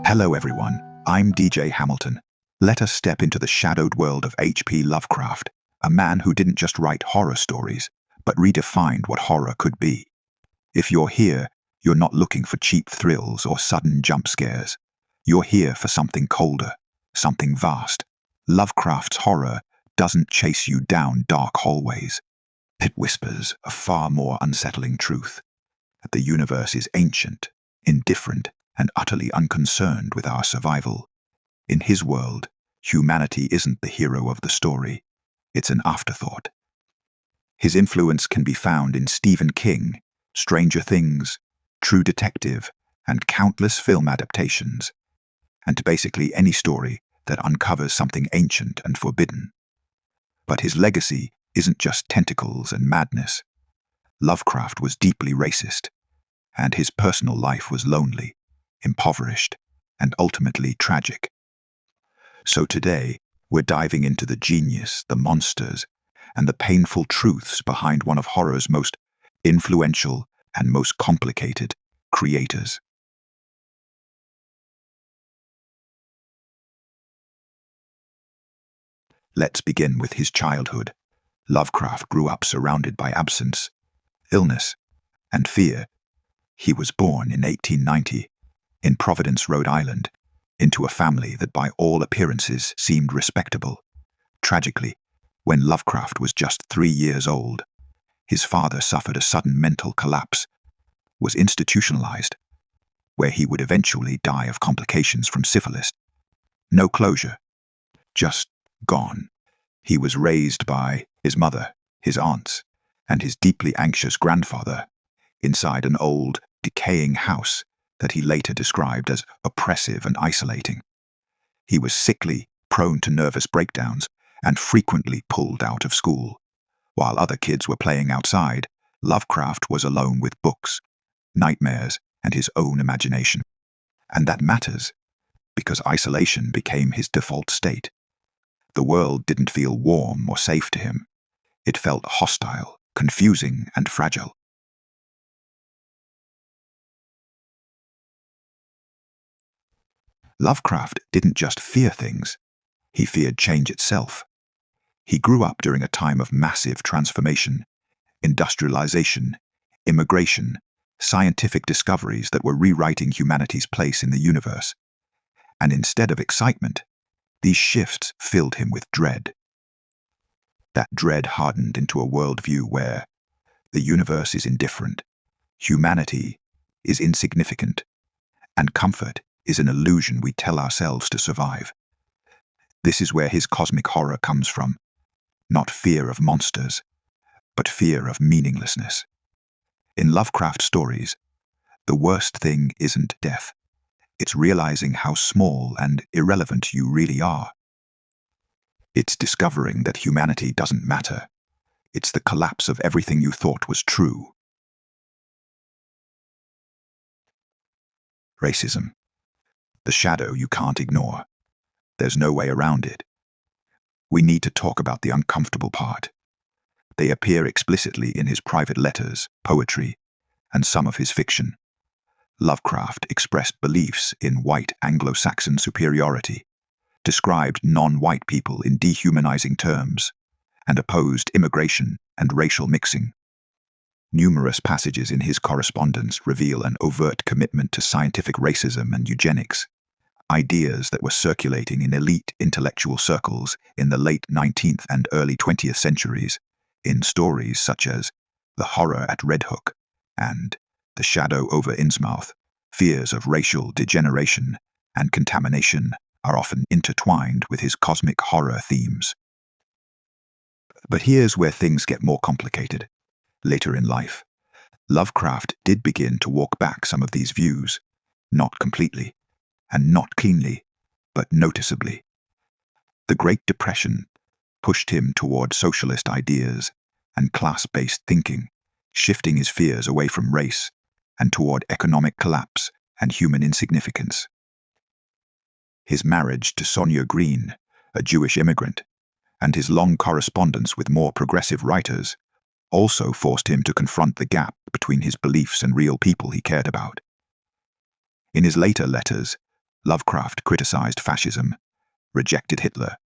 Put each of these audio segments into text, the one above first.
Hello everyone, I'm DJ Hamilton. Let us step into the shadowed world of H.P. Lovecraft, a man who didn't just write horror stories, but redefined what horror could be. If you're here, you're not looking for cheap thrills or sudden jump scares. You're here for something colder, something vast. Lovecraft's horror doesn't chase you down dark hallways. It whispers a far more unsettling truth, that the universe is ancient, indifferent, and utterly unconcerned with our survival. In his world, humanity isn't the hero of the story, it's an afterthought. His influence can be found in Stephen King, Stranger Things, True Detective, and countless film adaptations, and basically any story that uncovers something ancient and forbidden. But his legacy isn't just tentacles and madness. Lovecraft was deeply racist, and his personal life was lonely, impoverished, and ultimately tragic. So today, we're diving into the genius, the monsters, and the painful truths behind one of horror's most influential and most complicated creators. Let's begin with his childhood. Lovecraft grew up surrounded by absence, illness, and fear. He was born in 1890 in Providence, Rhode Island, into a family that by all appearances seemed respectable. Tragically, when Lovecraft was just 3 years old, his father suffered a sudden mental collapse, was institutionalized, where he would eventually die of complications from syphilis. No closure, just gone. He was raised by his mother, his aunts, and his deeply anxious grandfather inside an old, decaying house that he later described as oppressive and isolating. He was sickly, prone to nervous breakdowns, and frequently pulled out of school. While other kids were playing outside, Lovecraft was alone with books, nightmares, and his own imagination. And that matters, because isolation became his default state. The world didn't feel warm or safe to him. It felt hostile, confusing, and fragile. Lovecraft didn't just fear things, he feared change itself. He grew up during a time of massive transformation, industrialization, immigration, scientific discoveries that were rewriting humanity's place in the universe. And instead of excitement, these shifts filled him with dread. That dread hardened into a worldview where the universe is indifferent, humanity is insignificant, and comfort is an illusion we tell ourselves to survive. This is where his cosmic horror comes from, not fear of monsters, but fear of meaninglessness. In Lovecraft stories, the worst thing isn't death. It's realizing how small and irrelevant you really are. It's discovering that humanity doesn't matter. It's the collapse of everything you thought was true. Racism. The shadow you can't ignore. There's no way around it. We need to talk about the uncomfortable part. They appear explicitly in his private letters, poetry, and some of his fiction. Lovecraft expressed beliefs in white Anglo-Saxon superiority, described non-white people in dehumanizing terms, and opposed immigration and racial mixing. Numerous passages in his correspondence reveal an overt commitment to scientific racism and eugenics, ideas that were circulating in elite intellectual circles in the late 19th and early 20th centuries, in stories such as The Horror at Red Hook and The Shadow over Innsmouth. Fears of racial degeneration and contamination are often intertwined with his cosmic horror themes. But here's where things get more complicated. Later in life, Lovecraft did begin to walk back some of these views, not completely, and not cleanly, but noticeably. The Great Depression pushed him toward socialist ideas and class-based thinking, shifting his fears away from race and toward economic collapse and human insignificance. His marriage to Sonia Green, a Jewish immigrant, and his long correspondence with more progressive writers also forced him to confront the gap between his beliefs and real people he cared about. In his later letters, Lovecraft criticized fascism, rejected Hitler,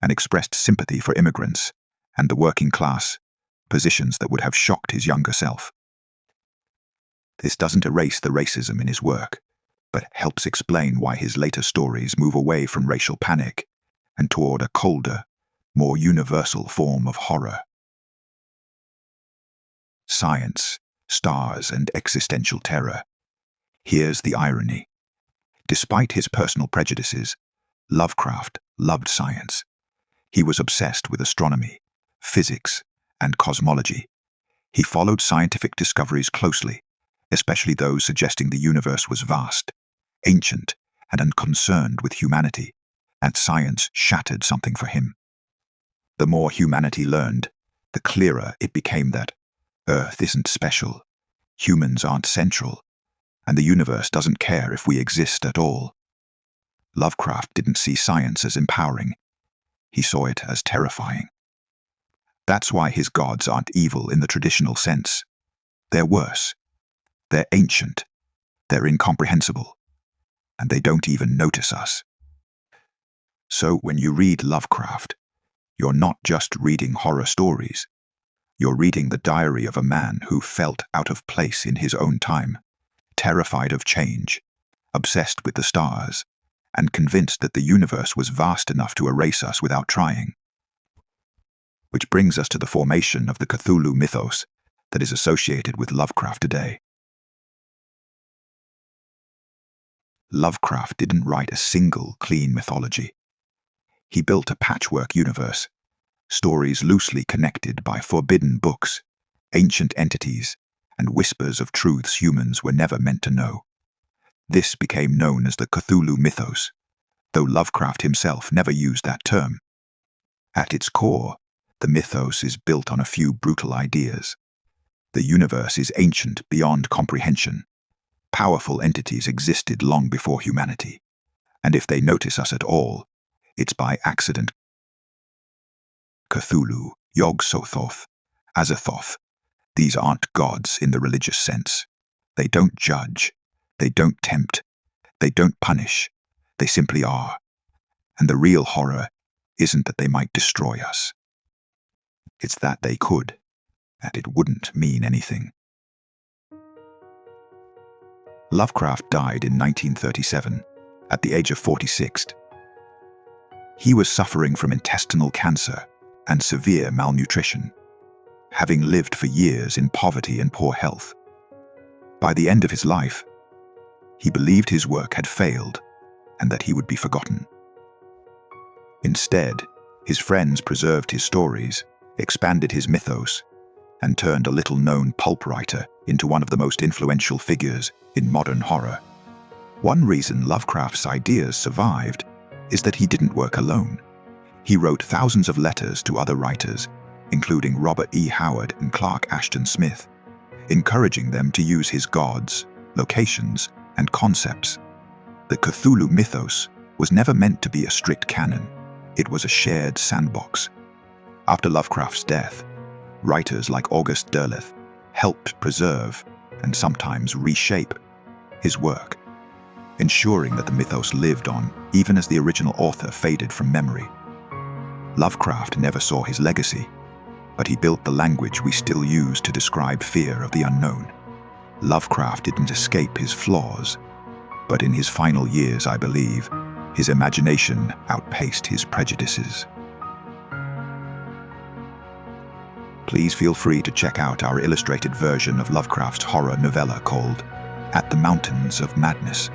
and expressed sympathy for immigrants and the working class, positions that would have shocked his younger self. This doesn't erase the racism in his work, but helps explain why his later stories move away from racial panic and toward a colder, more universal form of horror. Science, stars, and existential terror. Here's the irony. Despite his personal prejudices, Lovecraft loved science. He was obsessed with astronomy, physics, and cosmology. He followed scientific discoveries closely, especially those suggesting the universe was vast, ancient, and unconcerned with humanity, and science shattered something for him. The more humanity learned, the clearer it became that Earth isn't special, humans aren't central, and the universe doesn't care if we exist at all. Lovecraft didn't see science as empowering. He saw it as terrifying. That's why his gods aren't evil in the traditional sense. They're worse. They're ancient. They're incomprehensible. And they don't even notice us. So when you read Lovecraft, you're not just reading horror stories. You're reading the diary of a man who felt out of place in his own time, terrified of change, obsessed with the stars, and convinced that the universe was vast enough to erase us without trying. Which brings us to the formation of the Cthulhu mythos that is associated with Lovecraft today. Lovecraft didn't write a single clean mythology. He built a patchwork universe, stories loosely connected by forbidden books, ancient entities, and whispers of truths humans were never meant to know. This became known as the Cthulhu mythos, though Lovecraft himself never used that term. At its core, the mythos is built on a few brutal ideas. The universe is ancient beyond comprehension. Powerful entities existed long before humanity, and if they notice us at all, it's by accident. Cthulhu, Yog-Sothoth, Azathoth, these aren't gods in the religious sense. They don't judge, they don't tempt, they don't punish, they simply are. And the real horror isn't that they might destroy us. It's that they could, and it wouldn't mean anything. Lovecraft died in 1937, at the age of 46. He was suffering from intestinal cancer and severe malnutrition, having lived for years in poverty and poor health. By the end of his life, he believed his work had failed and that he would be forgotten. Instead, his friends preserved his stories, expanded his mythos, and turned a little-known pulp writer into one of the most influential figures in modern horror. One reason Lovecraft's ideas survived is that he didn't work alone. He wrote thousands of letters to other writers, including Robert E. Howard and Clark Ashton Smith, encouraging them to use his gods, locations, and concepts. The Cthulhu mythos was never meant to be a strict canon. It was a shared sandbox. After Lovecraft's death, writers like August Derleth helped preserve and sometimes reshape his work, ensuring that the mythos lived on even as the original author faded from memory. Lovecraft never saw his legacy, but he built the language we still use to describe fear of the unknown. Lovecraft didn't escape his flaws, but in his final years, I believe, his imagination outpaced his prejudices. Please feel free to check out our illustrated version of Lovecraft's horror novella called At the Mountains of Madness.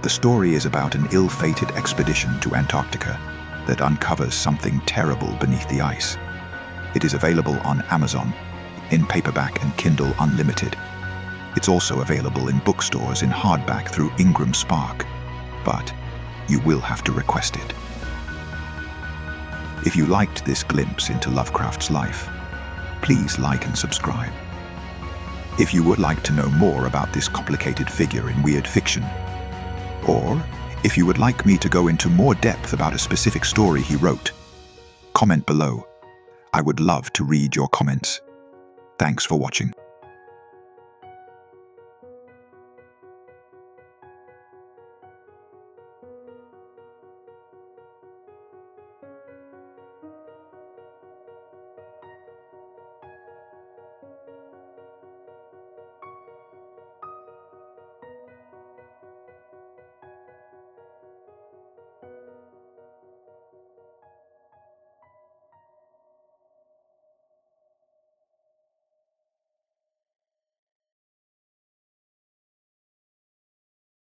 The story is about an ill-fated expedition to Antarctica that uncovers something terrible beneath the ice. It is available on Amazon, in paperback and Kindle Unlimited. It's also available in bookstores in hardback through Ingram Spark, but you will have to request it. If you liked this glimpse into Lovecraft's life, please like and subscribe. If you would like to know more about this complicated figure in weird fiction, or if you would like me to go into more depth about a specific story he wrote, comment below. I would love to read your comments. Thanks for watching.